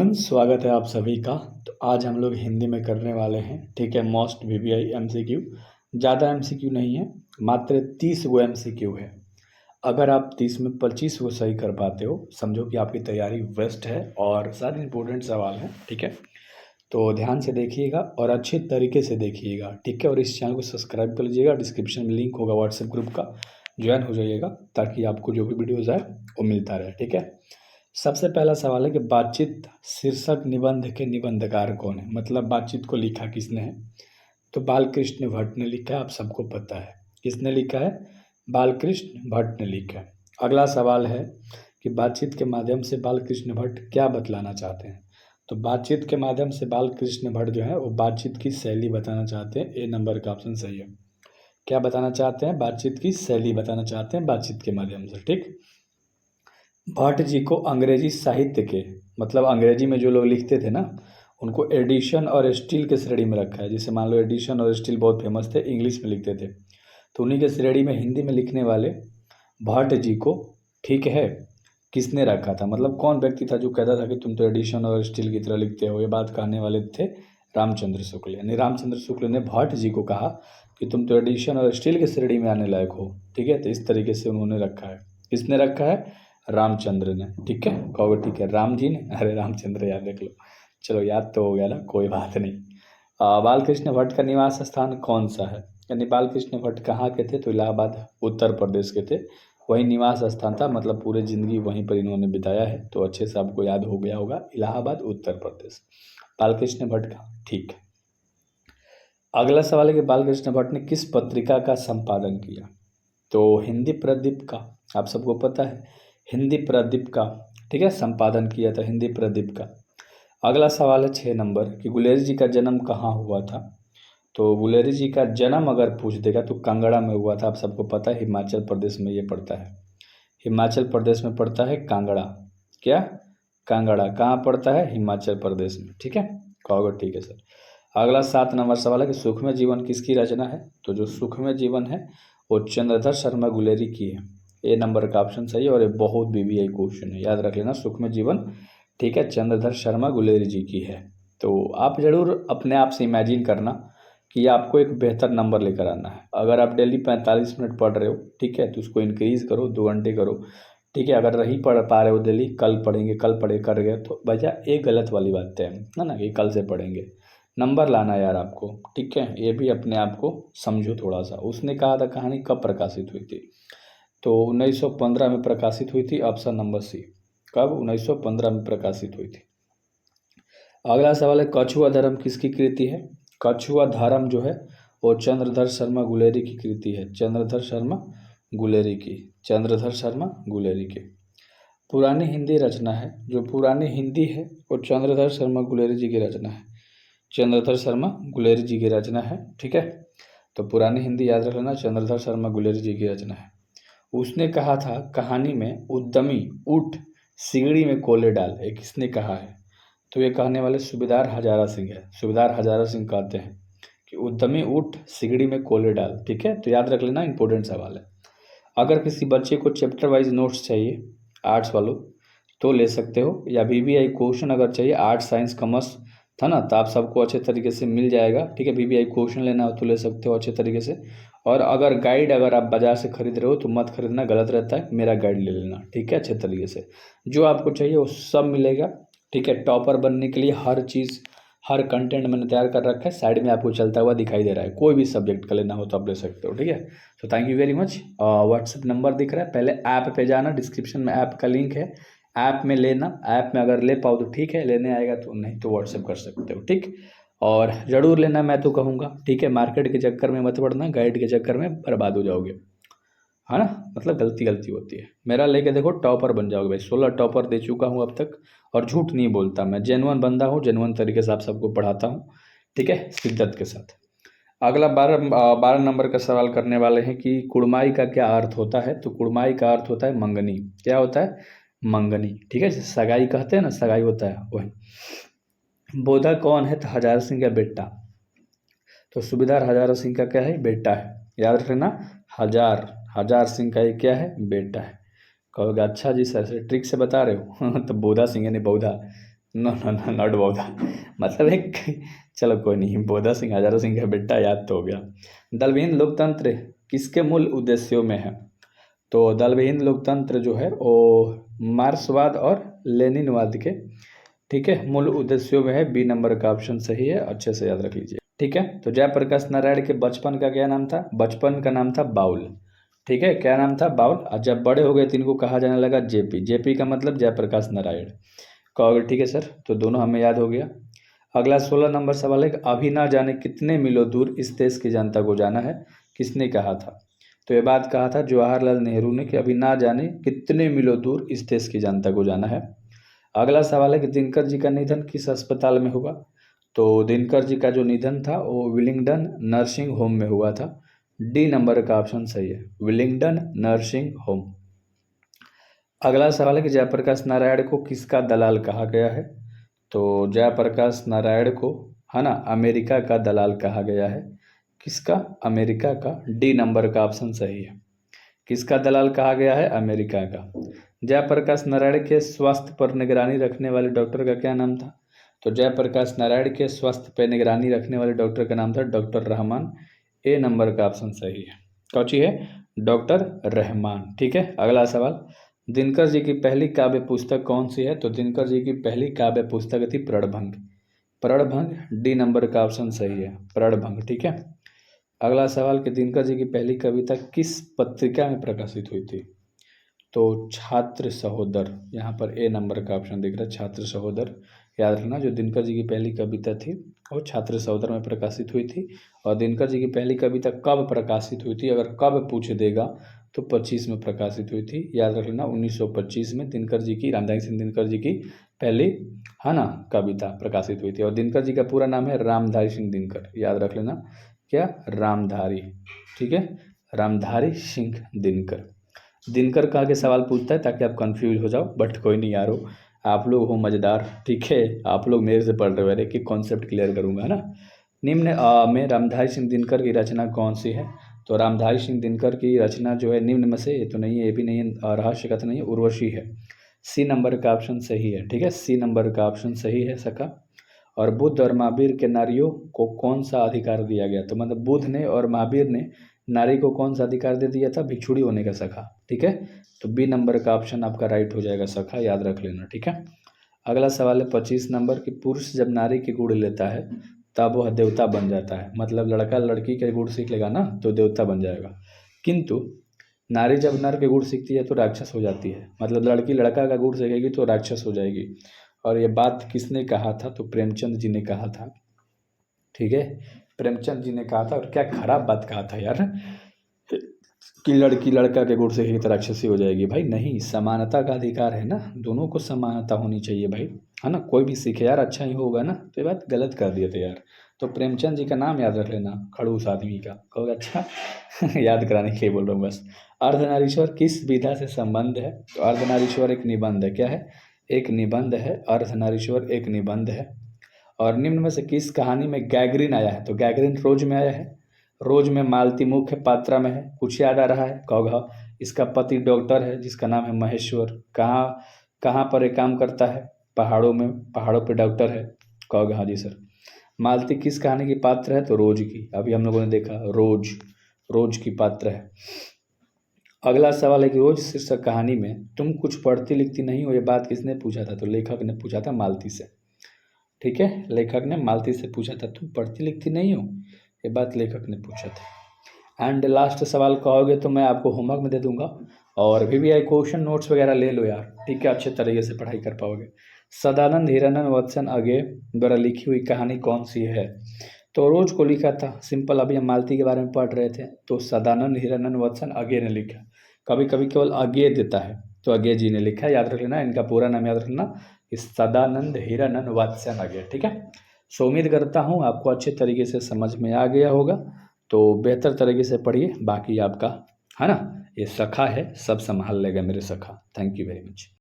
Everyone, स्वागत है आप सभी का। तो आज हम लोग हिंदी में करने वाले हैं, ठीक है। Most VVI MCQ. ज़्यादा एमसीक्यू नहीं है, मात्र 30 गो एमसीक्यू है। अगर आप 30 में 25 को सही कर पाते हो, समझो कि आपकी तैयारी बेस्ट है और सारे इंपॉर्टेंट सवाल हैं, ठीक है। तो ध्यान से देखिएगा और अच्छे तरीके से देखिएगा, ठीक है। और इस चैनल को सब्सक्राइब कर लीजिएगा, डिस्क्रिप्शन में लिंक होगा व्हाट्सएप ग्रुप का, ज्वाइन हो जाइएगा ताकि आपको जो भी वीडियोज़ आए वो मिलता रहे, ठीक है। सबसे पहला सवाल है कि बातचीत शीर्षक निबंध के निबंधकार कौन है, मतलब बातचीत को लिखा किसने है। तो बालकृष्ण भट्ट ने लिखा है, आप सबको पता है किसने लिखा है, बालकृष्ण भट्ट ने लिखा है। अगला सवाल है कि बातचीत के माध्यम से बालकृष्ण भट्ट क्या बतलाना चाहते हैं। तो बातचीत के माध्यम से बालकृष्ण भट्ट जो है वो बातचीत की शैली बताना चाहते हैं। ए नंबर का ऑप्शन सही है। क्या बताना चाहते हैं, बातचीत की शैली बताना चाहते हैं बातचीत के माध्यम से, ठीक। भट्ट जी को अंग्रेजी साहित्य के, मतलब अंग्रेजी में जो लोग लिखते थे ना, उनको एडिशन और स्टील के श्रेणी में रखा है। जैसे मान लो एडिशन और स्टील बहुत फेमस थे, इंग्लिश में लिखते थे, तो उन्हीं के श्रेणी में हिंदी में लिखने वाले भट्ट जी को, ठीक है, किसने रखा था, मतलब कौन व्यक्ति था जो कहता था कि तुम तो एडिशन और स्टील की तरह लिखते हो। ये बात कहने वाले थे रामचंद्र शुक्ल। यानी रामचंद्र शुक्ल ने भट्ट जी को कहा कि तुम तो एडिशन और स्टील की श्रेणी में आने लायक हो, ठीक है। तो इस तरीके से उन्होंने रखा है। किसने रखा है, रामचंद्र ने, ठीक है। कहोगे ठीक है राम जी ने, अरे रामचंद्र याद रख लो। चलो याद तो हो गया ना, कोई बात नहीं। बालकृष्ण भट्ट का निवास स्थान कौन सा है, यानी बालकृष्ण भट्ट कहाँ के थे, तो इलाहाबाद उत्तर प्रदेश के थे। वही निवास स्थान था, मतलब पूरे ज़िंदगी वहीं पर इन्होंने बिताया है। तो अच्छे से आपको याद हो गया होगा, इलाहाबाद उत्तर प्रदेश, बालकृष्ण भट्ट का, ठीक। अगला सवाल है कि बालकृष्ण भट्ट ने किस पत्रिका का संपादन किया। तो हिंदी प्रदीप का, आप सबको पता है, हिंदी प्रदीप का, ठीक है, संपादन किया था हिंदी प्रदीप का। अगला सवाल है 6 नंबर कि गुलेरी जी का जन्म कहाँ हुआ था। तो गुलेरी जी का जन्म अगर पूछ देगा तो कांगड़ा में हुआ था। आप सबको पता है हिमाचल प्रदेश में ये पड़ता है, हिमाचल प्रदेश में पड़ता है कांगड़ा। क्या, कांगड़ा कहाँ पड़ता है, हिमाचल प्रदेश में, ठीक है। कहोगे ठीक है सर। अगला 7 नंबर सवाल है कि सुखमय जीवन किसकी रचना है। तो जो सुखमय जीवन है वो चंद्रधर शर्मा गुलेरी की है। ए नंबर का ऑप्शन सही है और ये बहुत वीवीआई क्वेश्चन है, याद रख लेना। सुखमय जीवन, ठीक है, चंद्रधर शर्मा गुलेरी जी की है। तो आप ज़रूर अपने आप से इमेजिन करना कि आपको एक बेहतर नंबर लेकर आना है। अगर आप डेली 45 मिनट पढ़ रहे हो, ठीक है, तो उसको इंक्रीज़ करो, 2 घंटे करो, ठीक है। अगर नहीं पढ़ पा रहे हो डेली, कल पढ़ेंगे, कल पढ़े कर गए तो वजह एक गलत वाली बात है ना, कि कल से पढ़ेंगे। नंबर लाना यार आपको, ठीक है। ये भी अपने आप को समझो थोड़ा सा। उसने कहा था कहानी कब प्रकाशित हुई थी, तो 1915 में प्रकाशित हुई थी, ऑप्शन नंबर सी। कब, 1915 में प्रकाशित हुई थी। अगला सवाल है कछुआ धर्म किसकी कृति है। कछुआ धर्म जो है वो चंद्रधर शर्मा गुलेरी की कृति है, चंद्रधर शर्मा गुलेरी की, चंद्रधर शर्मा गुलेरी की। पुरानी हिंदी रचना है, जो पुरानी हिंदी है वो चंद्रधर शर्मा गुलेरी जी की रचना है, चंद्रधर शर्मा गुलेरी जी की रचना है, ठीक है। तो पुरानी हिंदी याद रख लेना, चंद्रधर शर्मा गुलेरी जी की रचना है। उसने कहा था कहानी में उद्यमी उठ सिगड़ी में कोले डाल, ये किसने कहा है। तो ये कहने वाले सूबेदार हजारा सिंह है। सूबेदार हजारा सिंह कहते हैं कि उद्यमी उठ सिगड़ी में कोले डाल, ठीक है। तो याद रख लेना, इंपॉर्टेंट सवाल है। अगर किसी बच्चे को चैप्टर वाइज नोट्स चाहिए, आर्ट्स वालों, तो ले सकते हो, या वीवीआई क्वेश्चन अगर चाहिए, आर्ट्स साइंस कॉमर्स था ना, तो आप सबको अच्छे तरीके से मिल जाएगा, ठीक है। वीवीआई क्वेश्चन लेना हो तो ले सकते हो अच्छे तरीके से। और अगर गाइड अगर आप बाज़ार से खरीद रहे हो तो मत खरीदना, गलत रहता है, मेरा गाइड ले लेना, ठीक है, अच्छे तरीके से। जो आपको चाहिए वो सब मिलेगा, ठीक है। टॉपर बनने के लिए हर चीज़, हर कंटेंट मैंने तैयार कर रखा है, साइड में आपको चलता हुआ दिखाई दे रहा है। कोई भी सब्जेक्ट का लेना हो तो आप ले सकते हो, ठीक है। तो thank you very much. WhatsApp number दिख रहा है, पहले ऐप पे जाना, डिस्क्रिप्शन में ऐप का लिंक है, ऐप में लेना। ऐप में अगर ले पाओ तो ठीक है, लेने आएगा तो, नहीं तो व्हाट्सएप कर सकते हो, ठीक। और ज़रूर लेना, मैं तो कहूँगा, ठीक है। मार्केट के चक्कर में मत पड़ना, गाइड के चक्कर में बर्बाद हो जाओगे, है ना, मतलब गलती गलती होती है। मेरा लेके देखो, टॉपर बन जाओगे भाई। 16 टॉपर दे चुका हूँ अब तक, और झूठ नहीं बोलता, मैं जेनुअन बंदा हूँ, जेनुअन तरीके से आप सबको पढ़ाता हूँ, ठीक है, शिद्दत के साथ। अगला 12 नंबर का सवाल करने वाले हैं कि कुड़माई का क्या अर्थ होता है। तो कुड़माई का अर्थ होता है मंगनी। क्या होता है, मंगनी, ठीक है। सगाई कहते हैं ना, सगाई होता है वही। बोधा कौन है, तो हजारा सिंह का बेटा। तो सूबेदार हजारा सिंह का क्या है, बेटा है, याद रखना। हजार सिंह का ये क्या है, बेटा है। कहोगे अच्छा जी सर से ट्रिक से बता रहे हो तो बोधा सिंह यानी Baudha, no no no not Bauddha, मतलब एक, चलो कोई नहीं, बौद्धा सिंह हजारा सिंह का बेटा, याद तो हो गया। दलविहीन लोकतंत्र किसके मूल उद्देश्यों में है? तो दलविहीन लोकतंत्र जो है वो मार्क्सवाद और लेनिनवाद के, ठीक है, मूल उद्देश्यों में है। बी नंबर का ऑप्शन सही है, अच्छे से याद रख लीजिए, ठीक है। तो जयप्रकाश नारायण के बचपन का क्या नाम था? बचपन का नाम था बाउल, ठीक है, क्या नाम था? बाउल। और जब बड़े हो गए तो इनको कहा जाने लगा जेपी, जेपी का मतलब जयप्रकाश नारायण, कहोगे ठीक है सर, तो दोनों हमें याद हो गया। अगला 16 नंबर सवाल है, अभी ना जाने कितने मीलों दूर इस देश की जनता को जाना है, किसने कहा था? तो ये बात कहा था जवाहरलाल नेहरू ने कि अभी ना जाने कितने मीलों दूर इस देश की जनता को जाना है। अगला सवाल है कि दिनकर जी का निधन किस अस्पताल में हुआ? तो दिनकर जी का जो निधन था वो विलिंगडन नर्सिंग होम में हुआ था। डी नंबर का ऑप्शन सही है, विलिंगडन नर्सिंग होम। अगला सवाल है कि जयप्रकाश नारायण को किसका दलाल कहा गया है? तो जयप्रकाश नारायण को, है ना, अमेरिका का दलाल कहा गया है। किसका? अमेरिका का। डी नंबर का ऑप्शन सही है। किसका दलाल कहा गया है? अमेरिका का। जयप्रकाश नारायण के स्वास्थ्य पर निगरानी रखने वाले डॉक्टर का क्या नाम था? तो जयप्रकाश नारायण के स्वास्थ्य पर निगरानी रखने वाले डॉक्टर का नाम था डॉक्टर रहमान। ए नंबर का ऑप्शन सही है। कौची है? डॉक्टर रहमान, ठीक है। अगला सवाल, दिनकर जी की पहली काव्य पुस्तक कौन सी है? तो दिनकर जी की पहली काव्य पुस्तक थी प्रणभंग। प्रणभंग, डी नंबर का ऑप्शन सही है, प्रणभंग, ठीक है। अगला सवाल कि दिनकर जी की पहली कविता किस पत्रिका में प्रकाशित हुई थी? तो छात्र सहोदर, यहाँ पर ए नंबर का ऑप्शन दिख रहा है, छात्र सहोदर। याद रखना, जो दिनकर जी की पहली कविता थी वो छात्र सहोदर में प्रकाशित हुई थी। और दिनकर जी की पहली कविता कब प्रकाशित हुई थी, अगर कब पूछ देगा तो 25 में प्रकाशित हुई थी। याद रख लेना, 1925 में दिनकर जी की, रामधारी सिंह दिनकर जी की पहली, है ना, कविता प्रकाशित हुई थी। और दिनकर जी का पूरा नाम है रामधारी सिंह दिनकर, याद रख लेना, क्या? रामधारी, ठीक है, रामधारी सिंह दिनकर। दिनकर का आगे सवाल पूछता है ताकि आप कंफ्यूज हो जाओ, बट कोई नहीं यारो, आप लोग हो मज़ेदार, ठीक है, आप लोग मेरे से पढ़ रहे हो, एक एक कॉन्सेप्ट क्लियर करूँगा, है ना। निम्न में रामधारी सिंह दिनकर की रचना कौन सी है? तो रामधारी सिंह दिनकर की रचना जो है निम्न में से, ये तो नहीं है, ये भी नहीं है, रहस्य कथा नहीं है, उर्वशी है। सी नंबर का ऑप्शन सही है, ठीक है, सी नंबर का ऑप्शन सही है सका। और बुद्ध और महावीर के नारियों को कौन सा अधिकार दिया गया? तो मतलब बुद्ध ने और महावीर ने नारी को कौन सा अधिकार दे दिया था? भिक्षुड़ी होने का, सखा, ठीक है। तो बी नंबर का ऑप्शन आपका राइट हो जाएगा, सखा, याद रख लेना, ठीक है। अगला सवाल है 25 नंबर की, पुरुष जब नारी के गुण लेता है तब वह देवता बन जाता है, मतलब लड़का लड़की के गुण सीख लेगा ना तो देवता बन जाएगा। किंतु नारी जब नर के गुण सीखती है तो राक्षस हो जाती है, मतलब लड़की लड़का का गुण सीखेगी तो राक्षस हो जाएगी। और ये बात किसने कहा था? तो प्रेमचंद जी ने कहा था, ठीक है, प्रेमचंद जी ने कहा था। और क्या खराब बात कहा था यार, कि लड़की लड़का के गुण सीखेगी तो राक्षसी हो जाएगी। भाई नहीं, समानता का अधिकार है ना, दोनों को समानता होनी चाहिए भाई, है ना, कोई भी सीखे यार अच्छा ही होगा ना। तो ये बात गलत कर दिए थे यार। तो प्रेमचंद जी का नाम याद रख लेना, खड़ूस आदमी का, कहोगे अच्छा याद कराने के लिए बोल रहा हूँ बस। अर्धनारीश्वर किस विधा से संबंध है? तो अर्धनारीश्वर एक निबंध है, क्या है? एक निबंध है, अर्धनारीश्वर एक निबंध है। और निम्न में से किस कहानी में गैगरिन आया है? तो गैगरिन रोज में आया है, रोज में मालती मुख्य पात्रा में है, कुछ याद आ रहा है? कहोगा इसका पति डॉक्टर है जिसका नाम है महेश्वर, कहाँ कहाँ पर ये काम करता है? पहाड़ों में, पहाड़ों पे डॉक्टर है, कहोगे हाँ जी सर। मालती किस कहानी की पात्र है? तो रोज की, अभी हम लोगों ने देखा, रोज, रोज की पात्र है। अगला सवाल है कि रोज शीर्षक कहानी में तुम कुछ पढ़ती लिखती नहीं हो, ये बात किसने पूछा था? तो लेखक ने पूछा था मालती से, ठीक है, लेखक ने मालती से पूछा था तुम पढ़ती लिखती नहीं हो, ये बात लेखक ने पूछा था। एंड लास्ट सवाल कहोगे तो मैं आपको होमवर्क में दे दूंगा, और VVI क्वेश्चन नोट्स वगैरह ले लो यार, ठीक है, अच्छे तरीके से पढ़ाई कर पाओगे। सदानंद हिरानंद वत्सन अगे द्वारा लिखी हुई कहानी कौन सी है? तो रोज को लिखा था, सिंपल, अभी हम मालती के बारे में पढ़ रहे थे, तो सदानंद हिरानंद वत्सन अगे ने लिखा। कभी कभी केवल अगे देता है, तो अगे जी ने लिखा, याद रख लेना, इनका पूरा नाम याद रखना, इस सदानंद हिरानंद वत्सन अगे, ठीक है। सो उम्मीद करता हूँ आपको अच्छे तरीके से समझ में आ गया होगा, तो बेहतर तरीके से पढ़िए, बाकी आपका, है ना, ये सखा है, सब संभाल लेगा मेरे सखा। Thank you very much.